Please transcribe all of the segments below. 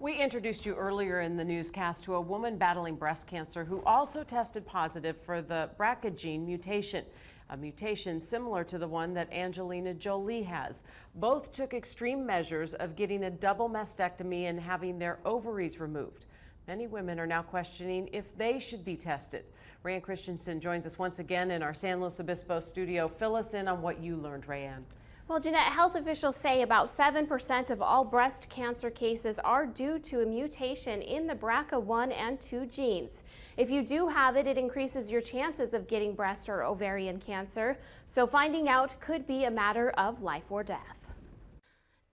We introduced you earlier in the newscast to a woman battling breast cancer who also tested positive for the BRCA gene mutation, a mutation similar to the one that Angelina Jolie has. Both took extreme measures of getting a double mastectomy and having their ovaries removed. Many women are now questioning if they should be tested. Rayanne Christensen joins us once again in our San Luis Obispo studio. Fill us in on what you learned, Rayanne. Well, Jeanette, health officials say about 7% of all breast cancer cases are due to a mutation in the BRCA1 and 2 genes. If you do have it, it increases your chances of getting breast or ovarian cancer. So finding out could be a matter of life or death.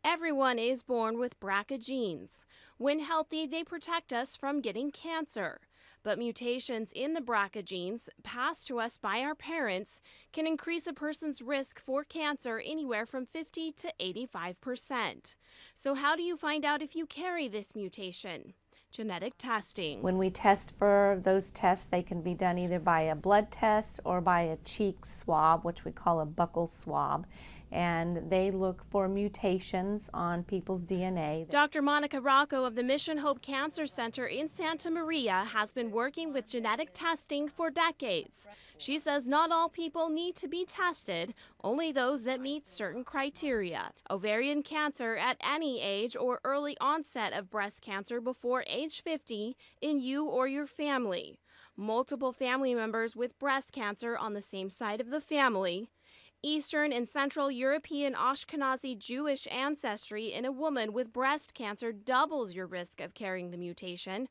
Everyone is born with BRCA genes. When healthy, they protect us from getting cancer. But mutations in the BRCA genes passed to us by our parents can increase a person's risk for cancer anywhere from 50 to 85%. So how do you find out if you carry this mutation? Genetic testing. When we test for those tests, they can be done either by a blood test or by a cheek swab, which we call a buccal swab. And they look for mutations on people's DNA. Dr. Monica Rocco of the Mission Hope Cancer Center in Santa Maria has been working with genetic testing for decades. She says not all people need to be tested, only those that meet certain criteria. Ovarian cancer at any age or early onset of breast cancer before age 50 in you or your family. Multiple family members with breast cancer on the same side of the family. Eastern and Central European Ashkenazi Jewish ancestry in a woman with breast cancer doubles your risk of carrying the mutation.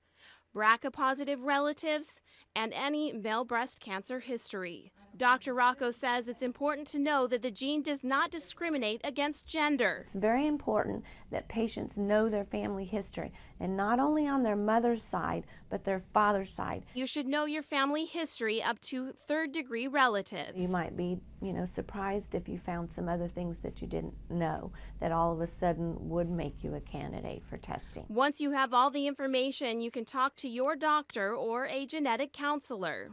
BRCA-positive relatives, and any male breast cancer history. Dr. Rocco says it's important to know that the gene does not discriminate against gender. It's very important that patients know their family history, and not only on their mother's side, but their father's side. You should know your family history up to third-degree relatives. You might be, surprised if you found some other things that you didn't know that all of a sudden would make you a candidate for testing. Once you have all the information, you can talk to your doctor or a genetic counselor.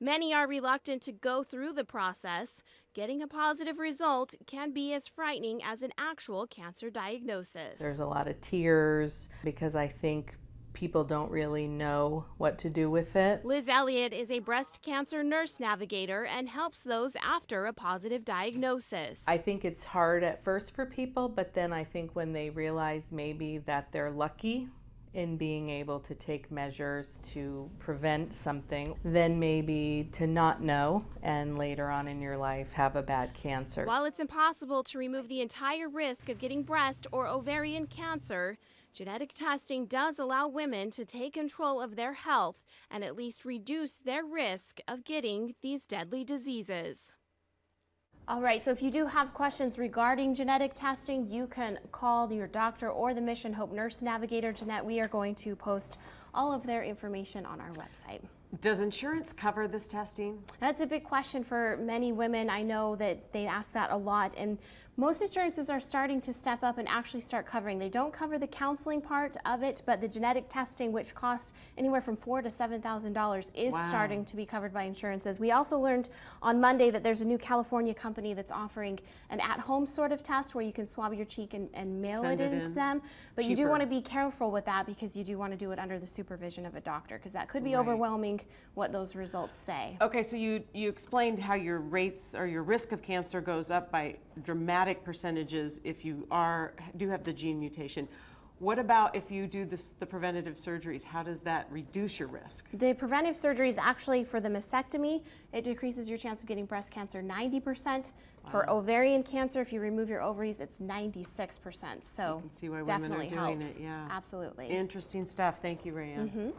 Many are reluctant to go through the process. Getting a positive result can be as frightening as an actual cancer diagnosis. There's a lot of tears because I think people don't really know what to do with it. Liz Elliott is a breast cancer nurse navigator and helps those after a positive diagnosis. I think it's hard at first for people, but then I think when they realize maybe that they're lucky in being able to take measures to prevent something, then maybe to not know and later on in your life have a bad cancer. While it's impossible to remove the entire risk of getting breast or ovarian cancer, genetic testing does allow women to take control of their health and at least reduce their risk of getting these deadly diseases. All right, so if you do have questions regarding genetic testing, you can call your doctor or the Mission Hope Nurse Navigator. Jeanette, we are going to post all of their information on our website. Does insurance cover this testing? That's a big question for many women. I know that they ask that a lot, and most insurances are starting to step up and actually start covering. They don't cover the counseling part of it, but the genetic testing, which costs anywhere from $4,000 to $7,000, is starting to be covered by insurances. We also learned on Monday that there's a new California company that's offering an at-home sort of test where you can swab your cheek and mail it into them. But you do want to be careful with that because you do want to do it under the supervision of a doctor, because that could be overwhelming what those results say. Okay, so you explained how your rates or your risk of cancer goes up by dramatic percentages if you do have the gene mutation. What about if you do the preventative surgeries? How does that reduce your risk? The preventive surgeries, actually, for the mastectomy, it decreases your chance of getting breast cancer 90%. For ovarian cancer, if you remove your ovaries, it's 96%. So you can see why women definitely are doing helps. it. Yeah, absolutely. Interesting stuff. Thank you, Rayanne.